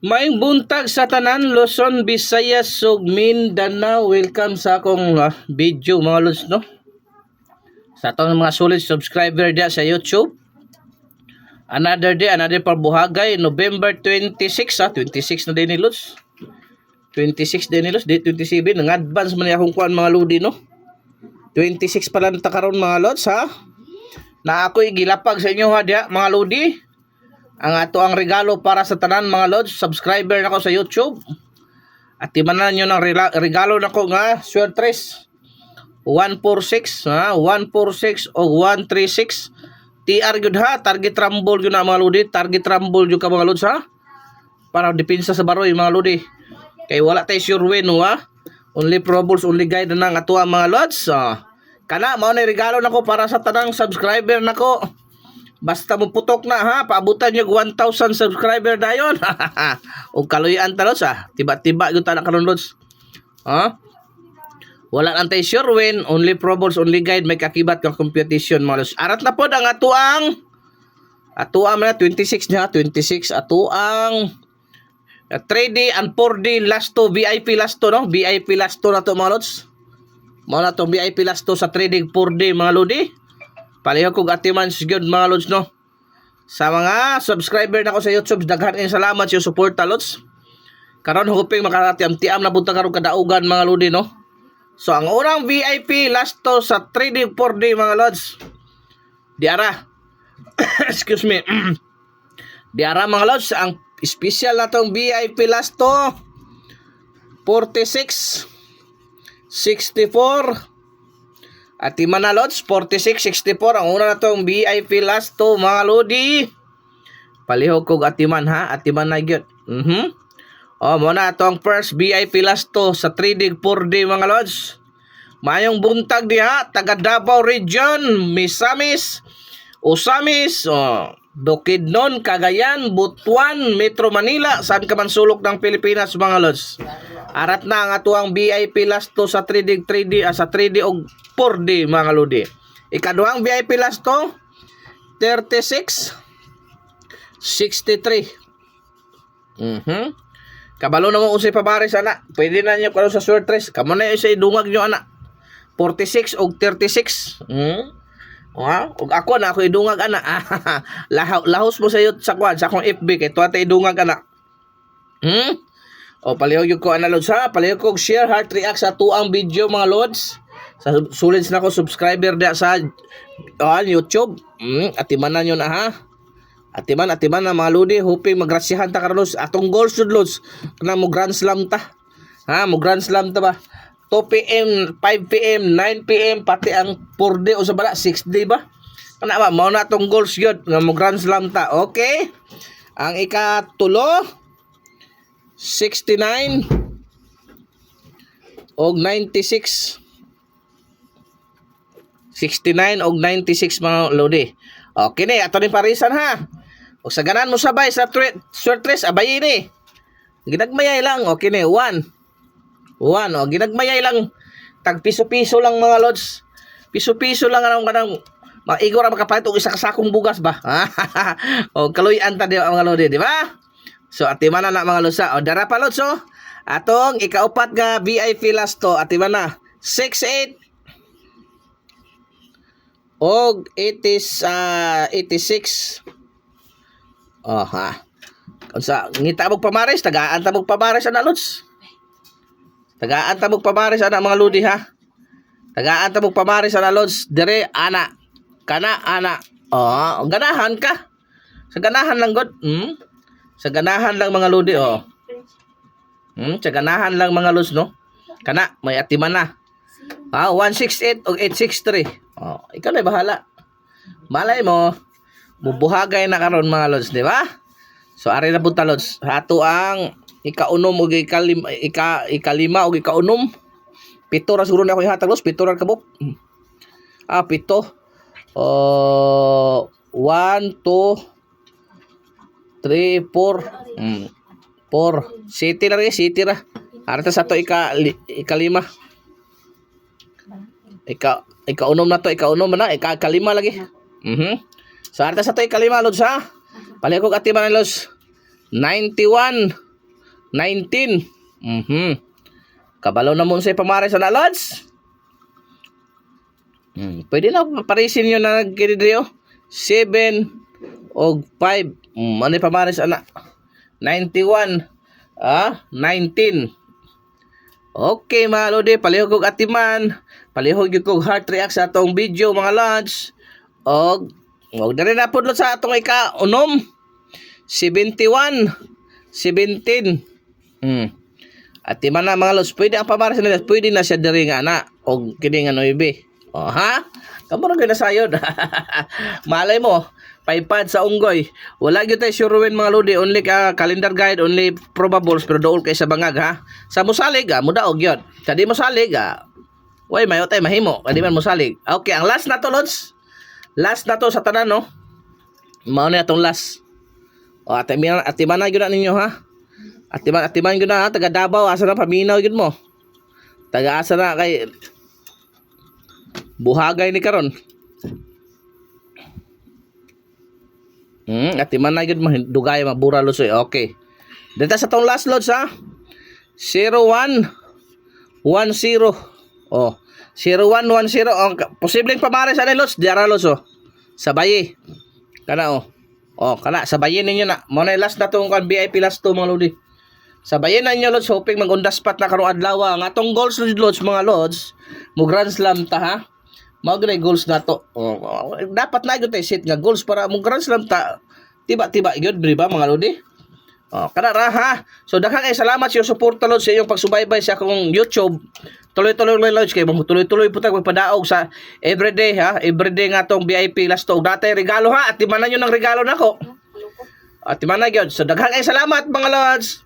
Maayong buntag sa tanan, Luzon, Visayas, ug Mindanao. Welcome sa akong video mga lods, no? Sa atong mga solid subscriber dia sa YouTube. Another day, another parbuhagay, November 26, 26 na din ni lods. 26 din ni lods, date 27, nang advance man akong kuan mga lodi, no? 26 pa lang ta karon mga lods, ha? Na ako'y gilapag sa inyo ha dia, mga lodi. Ang ato ang regalo para sa tanan mga lods, subscriber nako sa YouTube. At timanan nyo ng regalo nako nga swertres 146 146 o 136 TR gyud ha, target rumble gyud na mga lodi, target rumble gyud ka mga lods ha. Para depensa sa baroy mga lodi. Kay wala tay sure win ha. Only pro balls, only guide na nga ato ang mga lods. Kana mao na regalo nako para sa tanang subscriber nako. Basta mo putok na ha, paabutan nyo 1,000 subscriber dayon. O kaluyan ta lods ha. Tiba-tiba yung tanak karon lods. Ha? Wala lang tayo sure win, only pro balls, only guide, may kakibat kang competition mga lods. Arat na po ang atuang mga 26 niya, 26 atuang 3D and 4D last to, VIP last to, no? VIP last to na to mga lods. Mao na to VIP last to sa 3D 4D mga lodi. Paliho kong atiman sigod mga lods, no? Sa mga subscriber nako sa YouTube, daghan kayong salamat sa support lods. Karon hoping makatiam-tiam na punta karon kadaugan mga lodi, no? So ang unang VIP last to sa 3D 4D mga lods. Diara. Excuse me. Diara mga lods, ang special na tong VIP last to 46 64 at na lods, 46-64. Ang una na itong VIP last to mga lodi. Palihog kog atiman ha. Atiman na yun. Muna itong first VIP last to sa 3D 4D mga lods. Mayong buntag diha, taga Davao Region, Misamis, Osamis, Bukidnon, Cagayan, Butuan, Metro Manila, saan ka man sulok ng Pilipinas mga lods. Arat na ang atuang VIP last to sa 3D sa 3D o 4D mga lodi. Ikaduhang VIP last to 36 63. Kabalo na mo usay pabaris ana. Pwede na niyo karon sa swertres. Kamo na usay dungag niyo ana. 46 o 36. Og ako na ako idungag ana. Lahos mo sayot sa kwan sa akong FB kay tuwa tay dungag ana. O palihog yung ko ana lods ha. Palihog ko share, heart, react sa tuang video mga lods. Sa sulids na ko subscriber dia sa YouTube. Atiman na nyo na ha. Atiman na mga lodi. Hoping magrasyahan ta karon lods. Atong goals jud lods. Kana mo grand slam ta. Ha, mo grand slam ta ba? 2 PM, 5 PM, 9 PM pati ang 4D o sa bala 6D ba? Kana ba mao na atong goals gyud nga mo grand slam ta. Okay? Ang ikatulo 69 og 96. 69 og 96 mga lodi. Okay ni, ato ni parisan ha. O sa ganan mo sabay sa swertres abay ni. Ginagmayay lang. Okay ni, 1. O ginagmayay lang. Tag piso-piso lang mga lods. Piso-piso lang kanang maigor ang makapalit og isa ka sakong bugas ba. O kaluyan ta di mga lodi, di ba? So atiman na mga lods. O dara pa lods atong ikaupat nga VIP last to atiman na 68 og 86. Unsa ngita mo pamares, tagaan ta mo pamares ana lods. Tagaan ta mo pamares ana mga lodi ha. Tagaan ta mo pamares ana lods. Dire ana. Kana ana. Ganahan ka. Sa ganahan lang god. Sa ganahan lang mga lodi sa ganahan lang mga lods no. Kana may atiman na. 168 o 863. Ikaw na bahala. Malay mo, bubuhagay na karon mga lods, di ba? So ari na punta lods. Ato ang ikaunom o ikalima o ikaunom. Pito ra siguro na ako ihatag lods. Pito ra kabok. Pito. 1, 2, 3, 4. 4. City ra rin, city ra. Arita sa to ikalima. Ikaunom na to, ikaunom na, ikalima lagi. So arita sa to ikalima lods ha. Palihog atiman lods. 91 19. Kabalo na mo sa pamares na lods. Pwede na parisin nyo na nagkiriyo. 7 o 5. Ano pamares ana? 91. 19. Okay mga lodi, palihog kog atiman, palihog yung kog heart react sa atong video mga lods. Og na rin napudlot sa atong ika-unom. 71. 17. Atiman na mga lods, pwede ang pamares nila, pwede na siya diri nga na. Og kini nga noibe. Kamu na ginasayod. Malay mo, paipad sa unggoy. Wala gyud tay sure win mga lodi, only calendar guide, only probables pero dool kay sa bangag ha. Sa musalig mudaog gyud. Kadi musalig way mayo tay mahimo, kadi man musalig. Okay, ang last na to lods. Last na to sa tanan no. Mao na atong last. Atiman na gyud na ninyo ha. Atiman gyud na ha, taga Davao asa na paminaw gyud mo. Taga asa na kay buhagay ni karon. Atiman na gyud dugay mabura lods. Okay. Dito sa tong last lods ha. 0110. 0110. Posibleng pamares ani lods, diara lods sa bayi. Kana kana sa bayi ninyo na. Mo na last na tong VIP last to mga lodi. Sa bayi na ninyo lods, hoping mag-undaspat na karong adlaw nga atong goals lods mga lods. Mo Grand Slam ta ha. Mao gyud goals nato. Dapat na gyud tay set nga goals para mo Grand Slam ta. Tiba-tiba gyud ba mga lodi? Kana ra ha. So daghang kay salamat sa iyong suporta lods sa iyong pagsubaybay sa akong YouTube. Tuloy-tuloy lods kay tuloy-tuloy putag magpadaog sa everyday ha. Everyday nga tong VIP last to. Datay regalo ha. At timanan niyo ng regalo nako. At timanan gyud. So daghang kay salamat mga lods.